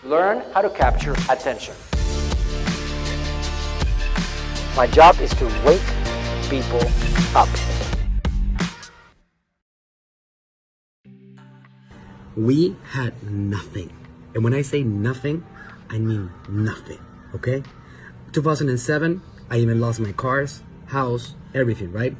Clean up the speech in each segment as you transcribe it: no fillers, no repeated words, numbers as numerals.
Learn how to capture attention. My job is to wake people up. We had nothing. And when I say nothing, I mean nothing, okay? 2007, I even lost my cars, house, everything, right?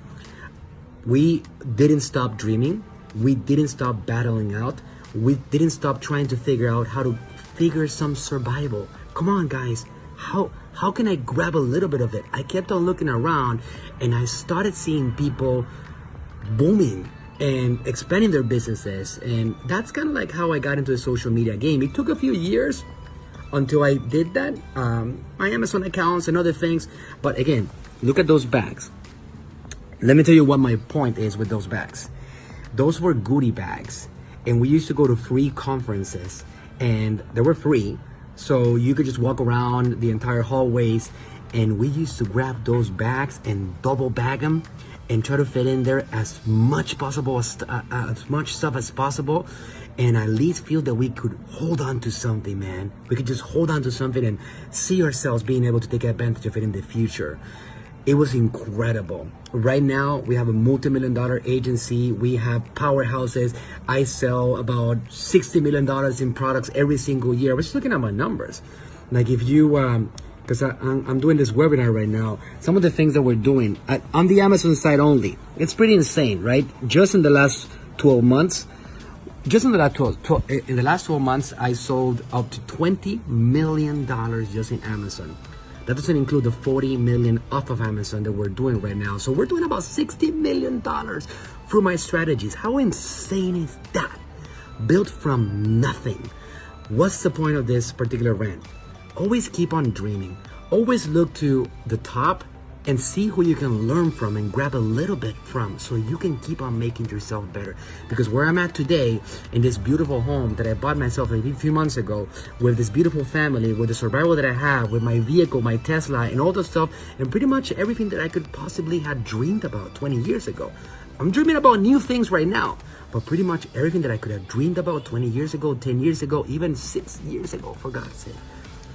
We didn't stop dreaming. We didn't stop battling out. We didn't stop trying to figure out how to figure some survival. Come on, guys. How can I grab a little bit of it? I kept on looking around and I started seeing people booming and expanding their businesses. And that's kind of like how I got into the social media game. It took a few years until I did that. My Amazon accounts and other things. But again, look at those bags. Let me tell you what my point is with those bags. Those were goodie bags. And we used to go to free conferences and they were free. So you could just walk around the entire hallways, and we used to grab those bags and double bag them and try to fit in there as much possible, as much stuff as possible, and at least feel that we could hold on to something, man. We could just hold on to something and see ourselves being able to take advantage of it in the future. It was incredible. Right now, we have a multi-million-dollar agency. We have powerhouses. I sell about $60 million in products every single year. I was just looking at my numbers. Like if you, because I'm doing this webinar right now, some of the things that we're doing on the Amazon side only, it's pretty insane, right? Just in the last 12 months, in the last 12 months, I sold up to $20 million just in Amazon. That doesn't include the 40 million off of Amazon that we're doing right now. So we're doing about $60 million through my strategies. How insane is that? Built from nothing. What's the point of this particular rant? Always keep on dreaming. Always look to the top and see who you can learn from and grab a little bit from, so you can keep on making yourself better. Because where I'm at today, in this beautiful home that I bought myself a few months ago, with this beautiful family, with the survival that I have, with my vehicle, my Tesla, and all the stuff, and pretty much everything that I could possibly have dreamed about 20 years ago. I'm dreaming about new things right now, but pretty much everything that I could have dreamed about 20 years ago, 10 years ago, even 6 years ago, for God's sake,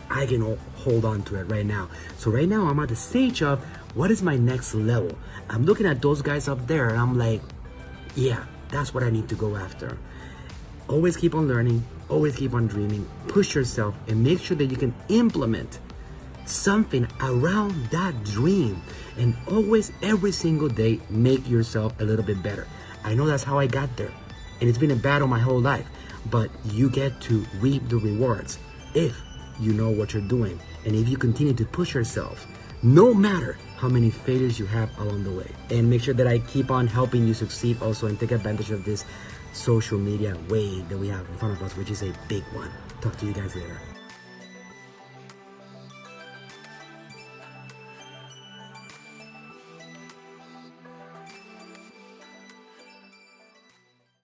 I can hold on to it right now. So right now I'm at the stage of, what is my next level? I'm looking at those guys up there and I'm like, yeah, that's what I need to go after. Always keep on learning, always keep on dreaming, push yourself, and make sure that you can implement something around that dream. And always, every single day, make yourself a little bit better. I know that's how I got there. And it's been a battle my whole life. But you get to reap the rewards if you know what you're doing. And if you continue to push yourself, no matter how many failures you have along the way. And make sure that I keep on helping you succeed also and take advantage of this social media wave that we have in front of us, which is a big one. Talk to you guys later.